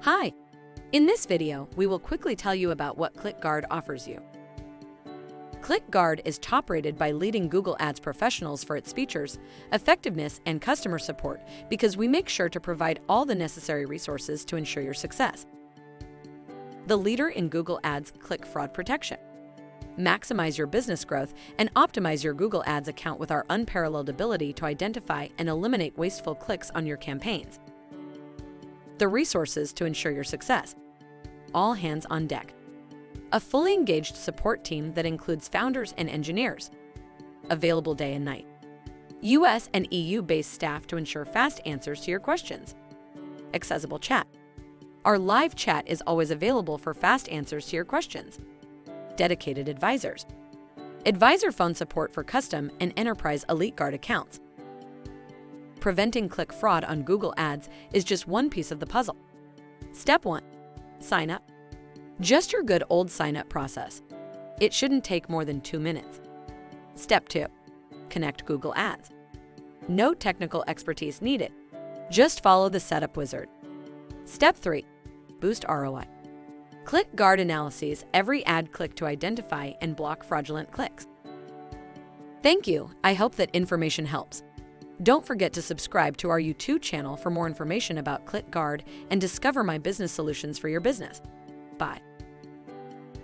Hi! In this video, we will quickly tell you about what ClickGuard offers you. ClickGuard is top-rated by leading Google Ads professionals for its features, effectiveness, and customer support because we make sure to provide all the necessary resources to ensure your success. The leader in Google Ads click fraud protection. Maximize your business growth and optimize your Google Ads account with our unparalleled ability to identify and eliminate wasteful clicks on your campaigns. The resources to ensure your success. All hands on deck. A fully engaged support team that includes founders and engineers. Available day and night. US and EU-based staff to ensure fast answers to your questions. Accessible Chat. Our live chat is always available for fast answers to your questions. Dedicated advisors. Advisor phone support for custom and enterprise EliteGuard accounts. Preventing click fraud on Google Ads is just one piece of the puzzle. Step 1. Sign up. Just your good old sign-up process. It shouldn't take more than 2 minutes. Step 2. Connect Google Ads. No technical expertise needed. Just follow the setup wizard. Step 3. Boost ROI. ClickGuard analyses every ad click to identify and block fraudulent clicks. Thank you. I hope that information helps. Don't forget to subscribe to our YouTube channel for more information about ClickGuard and discover my business solutions for your business. Bye.